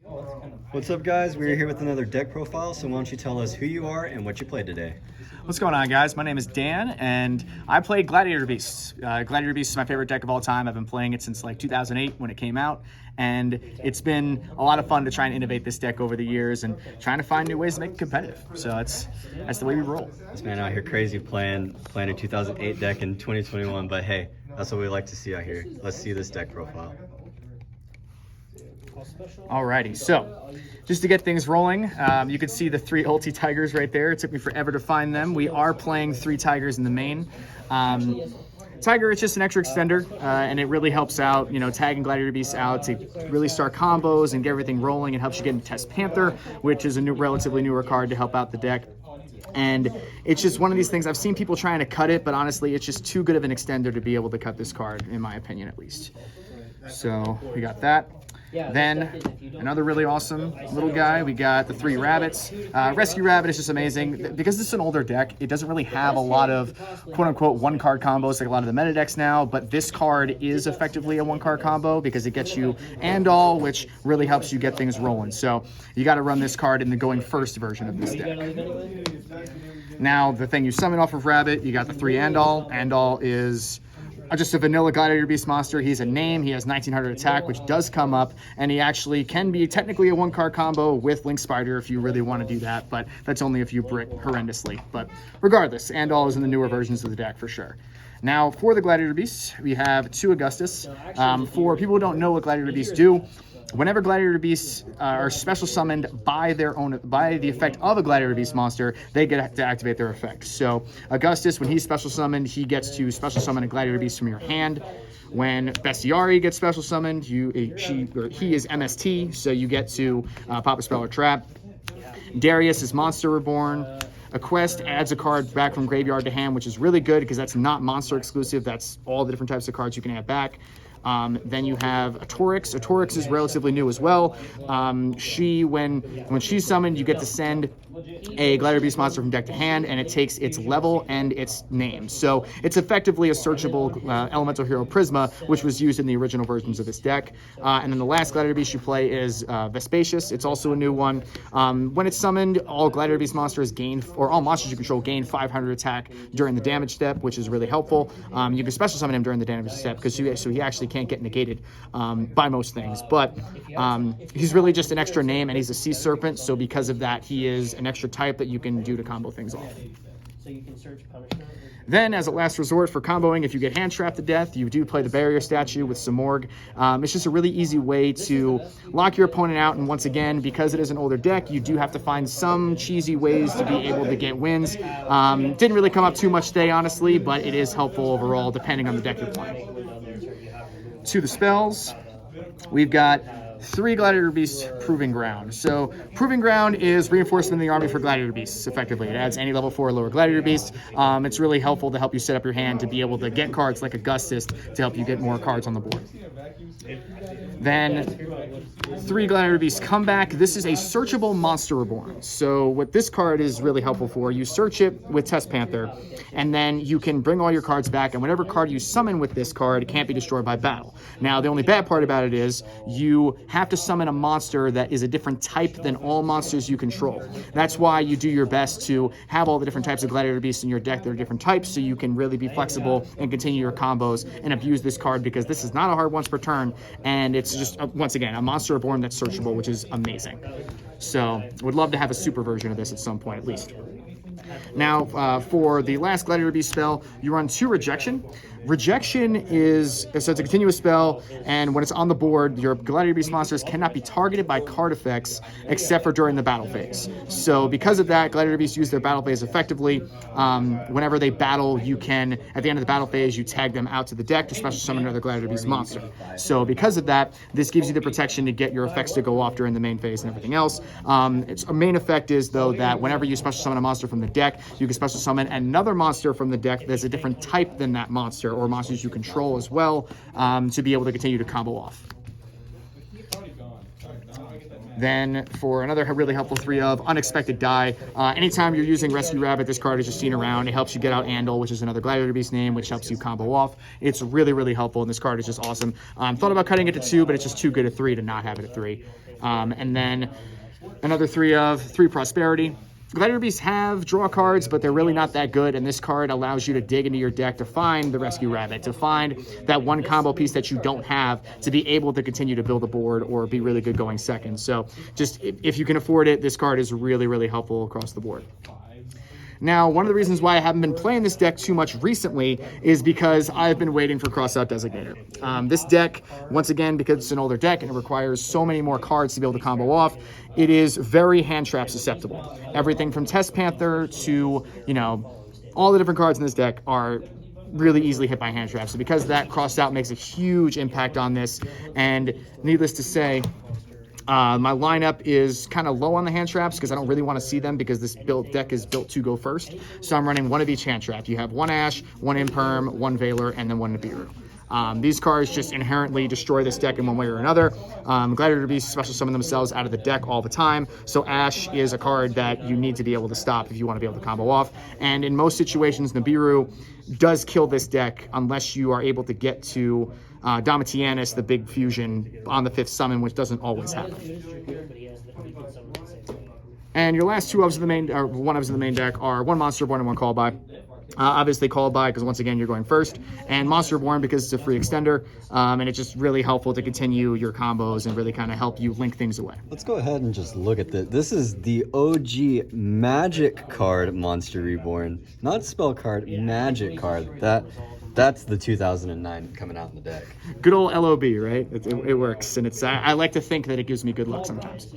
What's up, guys? We're here with another deck profile, so why don't you tell us who you are and what you played today? What's going on, guys? My name is Dan, and I played Gladiator Beasts. Gladiator Beasts is my favorite deck of all time. I've been playing it since like 2008 when it came out, and it's been a lot of fun to try and innovate this deck over the years and trying to find new ways to make it competitive. So that's the way we roll. This man out here crazy playing a 2008 deck in 2021, but hey, that's what we like to see out here. Let's see this deck profile. Alrighty, so just to get things rolling, you can see the three ulti tigers right there. It took me forever to find them. We are playing three tigers in the main. Tiger, it's just an extra extender, and it really helps out, tagging Gladiator Beasts out to really start combos and get everything rolling. It helps you get into test Panther, which is a relatively newer card to help out the deck. And it's just one of these things, I've seen people trying to cut it, but honestly, it's just too good of an extender to be able to cut this card, in my opinion at least. So we got that. Then another really awesome little guy, we got the three rabbits. Rescue Rabbit is just amazing. Because this is an older deck, it doesn't really have a lot of quote-unquote one-card combos like a lot of the meta decks now, but this card is effectively a one-card combo because it gets you Andal, which really helps you get things rolling. So you got to run this card in the going first version of this deck. Now, the thing you summon off of Rabbit, you got the three Andal. Andal is just a vanilla Gladiator Beast monster. He's a name. He has 1900 attack, which does come up, and he actually can be technically a one-card combo with Link Spider if you really want to do that, but that's only if you brick horrendously. But regardless, Andal is in the newer versions of the deck for sure. Now, for the Gladiator Beasts, we have two Augustus. For people who don't know what Gladiator Beasts do, whenever Gladiator Beasts are special summoned by the effect of a Gladiator Beast monster, they get to activate their effect. So Augustus, when he's special summoned, he gets to special summon a Gladiator Beast from your hand. When Bestiari gets special summoned, he is MST, so you get to pop a spell or trap. Darius is Monster Reborn. A quest adds a card back from graveyard to hand, which is really good because that's not monster exclusive. That's all the different types of cards you can add back. Then you have a Torix. A Torix is relatively new as well. When she's summoned, you get to send a Gladiator Beast monster from deck to hand, and it takes its level and its name. So it's effectively a searchable Elemental Hero Prisma, which was used in the original versions of this deck. And then the last Gladiator Beast you play is Vespasius. It's also a new one. When it's summoned, all Gladiator Beast monsters all monsters you control gain 500 attack during the damage step, which is really helpful. You can special summon him during the damage step because he actually can't get negated by most things. But he's really just an extra name, and he's a Sea Serpent, so because of that, he is an extra type that you can do to combo things off. So you can search punishment. Then, as a last resort for comboing, if you get hand trapped to death, you do play the Barrier Statue with some Morgue. It's just a really easy way to lock your opponent out, and once again, because it is an older deck, you do have to find some cheesy ways to be able to get wins. Didn't really come up too much today, honestly, but it is helpful overall, depending on the deck you're playing. To the spells, we've got three Gladiator Beasts Proving Ground. So Proving Ground is reinforcement in the army for Gladiator Beasts, effectively. It adds any level 4 or lower Gladiator Beasts. It's really helpful to help you set up your hand to be able to get cards like Augustus to help you get more cards on the board. Then three Gladiator Beasts Comeback. This is a searchable Monster Reborn. So what this card is really helpful for, you search it with Test Panther, and then you can bring all your cards back, and whatever card you summon with this card can't be destroyed by battle. Now, the only bad part about it is you have to summon a monster that is a different type than all monsters you control. That's why you do your best to have all the different types of Gladiator Beasts in your deck that are different types, so you can really be flexible and continue your combos and abuse this card, because this is not a hard once per turn, and it's just, once again, a Monster Reborn that's searchable, which is amazing. So, would love to have a super version of this at some point, at least. Now, for the last Gladiator Beast spell, you run 2 Rejection. Rejection is, so it's a continuous spell, and when it's on the board, your Gladiator Beast monsters cannot be targeted by card effects except for during the battle phase. So because of that, Gladiator Beasts use their battle phase effectively. Whenever they battle, you can, at the end of the battle phase, you tag them out to the deck to special summon another Gladiator Beast monster. So because of that, this gives you the protection to get your effects to go off during the main phase and everything else. Its main effect is, though, that whenever you special summon a monster from the deck, you can special summon another monster from the deck that's a different type than that monster, or monsters you control as well, to be able to continue to combo off. Then for another really helpful 3 of Unexpected Die, anytime you're using Rescue Rabbit, this card is just seen around. It helps you get out Andal, which is another Gladiator Beast name, which helps you combo off. It's really, really helpful, and this card is just awesome. Thought about cutting it to 2, but it's just too good at 3 to not have it at 3. And then another 3 of 3 Prosperity. Gladiator Beasts have draw cards, but they're really not that good, and this card allows you to dig into your deck to find the Rescue Rabbit, to find that one combo piece that you don't have, to be able to continue to build a board or be really good going second. So just if you can afford it, this card is really, really helpful across the board. Now, one of the reasons why I haven't been playing this deck too much recently is because I've been waiting for Crossout Designator. This deck, once again, because it's an older deck and it requires so many more cards to be able to combo off, it is very hand trap susceptible. Everything from Test Panther to, all the different cards in this deck are really easily hit by hand traps. So because of that, Crossout makes a huge impact on this, and needless to say, my lineup is kind of low on the hand traps because I don't really want to see them because this deck is built to go first. So I'm running 1 of each hand trap. You have 1 Ash, 1 Imperm, 1 Veiler, and then 1 Nibiru. These cards just inherently destroy this deck in one way or another. Gladiator Beasts special summon themselves out of the deck all the time. So Ash is a card that you need to be able to stop if you want to be able to combo off. And in most situations, Nibiru does kill this deck unless you are able to get to Domitianus, the big fusion, on the 5th summon, which doesn't always happen. And your last 2 ofs of the main, or 1 ofs of the main deck are 1 Monsterborn and 1 Call By. Obviously Call By because once again you're going first, and Monsterborn because it's a free extender, and it's just really helpful to continue your combos and really kind of help you link things away. Let's go ahead and just look at this. This is the OG Magic card, Monster Reborn, not spell card, Magic card. That's the 2009 coming out in the deck. Good old LOB, right? It works, and I like to think that it gives me good luck sometimes.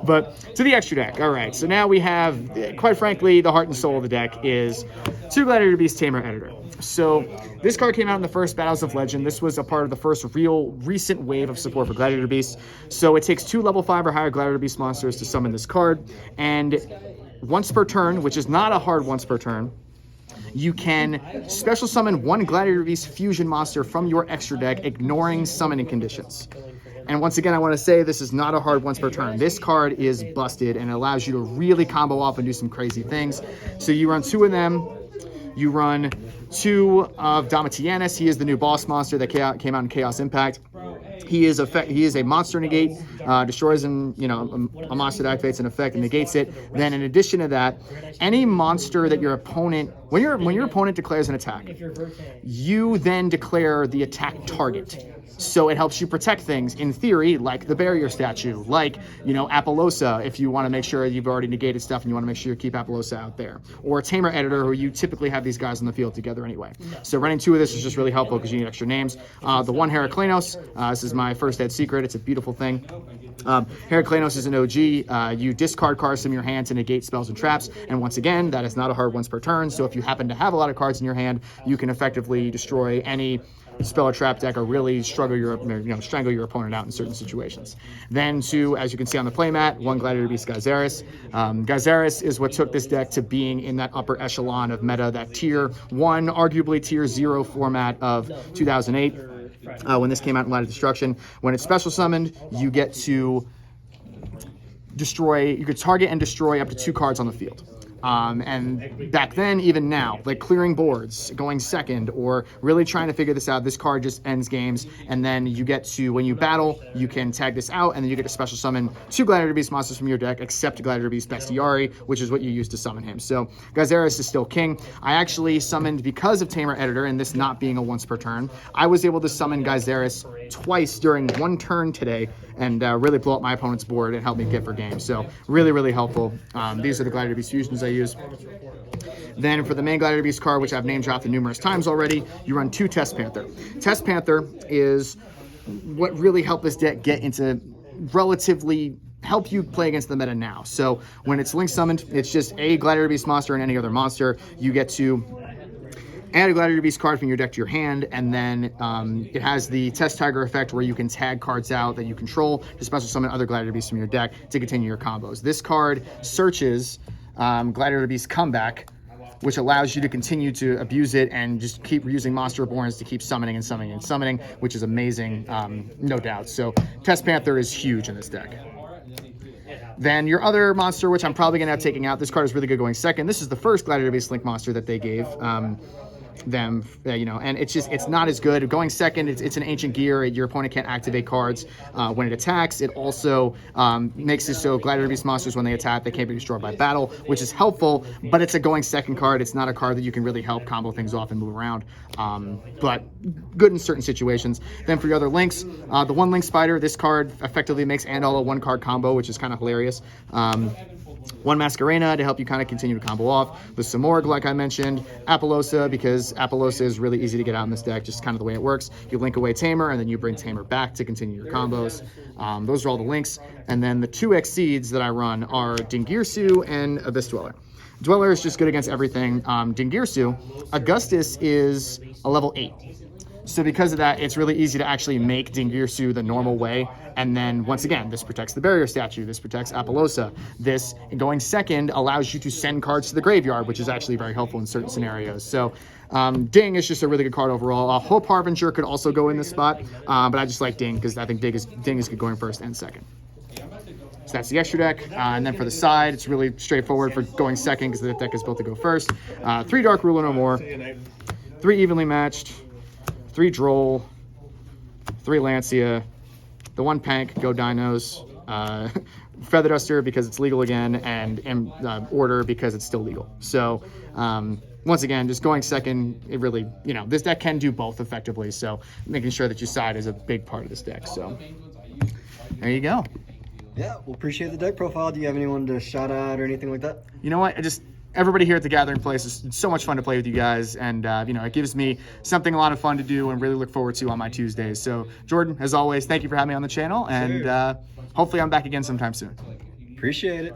But to the extra deck. All right, so now we have, quite frankly, the heart and soul of the deck is 2 Gladiator Beast Tamer Editor. So this card came out in the first Battles of Legend. This was a part of the first real recent wave of support for Gladiator Beasts. So it takes 2 level 5 or higher Gladiator Beast monsters to summon this card, and once per turn, which is not a hard once per turn, you can special summon 1 Gladiator Beast fusion monster from your extra deck, ignoring summoning conditions. And once again, I want to say this is not a hard once per turn. This card is busted and it allows you to really combo off and do some crazy things. So you run 2 of them. You run 2 of Domitianus. He is the new boss monster that came out in Chaos Impact. He is a monster negate, destroys a monster that activates an effect and negates it. Then in addition to that, any monster that your opponent, when your opponent declares an attack, you then declare the attack target. So it helps you protect things, in theory, like the barrier statue, like, Apollosa, if you want to make sure you've already negated stuff and you want to make sure you keep Apollosa out there. Or Tamer Editor, who you typically have these guys on the field together anyway. So running 2 of this is just really helpful because you need extra names. The 1 Heraclenos, this is my first Ed secret. It's a beautiful thing. Heraclenos is an OG. You discard cards from your hand to negate spells and traps. And once again, that is not a hard once per turn. So if you happen to have a lot of cards in your hand, you can effectively destroy any spell or trap deck or really strangle your opponent out in certain situations. Then as you can see on the playmat, 1 Gladiator Beast Gyzaris. Gyzaris is what took this deck to being in that upper echelon of meta, that tier 1, arguably tier 0 format of 2008. When this came out in Light of Destruction. When it's special summoned, you get to you could target and destroy up to 2 cards on the field. And back then, even now, like clearing boards, going second, or really trying to figure this out, this card just ends games. And then you get to, when you battle, you can tag this out, and then you get to special summon 2 Gladiator Beast monsters from your deck, except Gladiator Beast Bestiari, which is what you use to summon him. So Gyzaris is still king. I actually summoned, because of Tamer Editor, and this not being a once per turn, I was able to summon Gyzaris twice during 1 turn today, and really blow up my opponent's board and help me get for games. So really, really helpful. These are the Gladiator Beast fusions I use. Then for the main Gladiator Beast card, which I've name dropped numerous times already, you run 2 Test Panther. Test Panther is what really helped this deck get into relatively help you play against the meta now. So when it's link summoned, it's just a Gladiator Beast monster and any other monster. You get to add a Gladiator Beast card from your deck to your hand, and then it has the Test Tiger effect where you can tag cards out that you control to special summon other Gladiator Beasts from your deck to continue your combos. This card searches Gladiator Beast Comeback which allows you to continue to abuse it and just keep using Monster Reborns to keep summoning and summoning and summoning, which is amazing, no doubt. So Test Panther is huge in this deck. Then your other monster, which I'm probably going to have taking out. This card is really good going second. This is the first Gladiator Beasts Link monster that they gave them, and it's not as good. Going second, it's an ancient gear. Your opponent can't activate cards when it attacks. It also makes it so Gladiator Beast monsters, when they attack, they can't be destroyed by battle, which is helpful, but it's a going second card. It's not a card that you can really help combo things off and move around, but good in certain situations. Then for your other links, the one link spider, this card effectively makes Andal a one card combo, which is kind of hilarious. One Masquerena to help you kind of continue to combo off. The Simorg, like I mentioned. Apollosa, because Apollosa is really easy to get out in this deck, just kind of the way it works. You link away Tamer, and then you bring Tamer back to continue your combos. Those are all the links. And then the 2x seeds that I run are Dingirsu and Abyss Dweller. Dweller is just good against everything. Dingirsu, Augustus is a level 8. So because of that, it's really easy to actually make Dingirsu the normal way. And then, once again, this protects the barrier statue. This protects Apollosa. This, going second, allows you to send cards to the graveyard, which is actually very helpful in certain scenarios. So Ding is just a really good card overall. Hope Harbinger could also go in this spot, but I just like Ding because I think Ding is good going first and second. So that's the extra deck. And then for the side, it's really straightforward for going second because the deck is built to go first. 3 Dark Ruler no more. 3 Evenly Matched. 3 Droll. 3 Lancia. The 1 Pank, go Dinos, Feather Duster because it's legal again, and Order because it's still legal. So once again, just going second, it really, this deck can do both effectively. So making sure that your side is a big part of this deck. So there you go. Yeah, we'll appreciate the deck profile. Do you have anyone to shout out or anything like that? You know what? Everybody here at the Gathering Place is so much fun to play with you guys, and it gives me something a lot of fun to do and really look forward to on my Tuesdays. So Jordan, as always, thank you for having me on the channel, and hopefully I'm back again sometime soon. Appreciate it.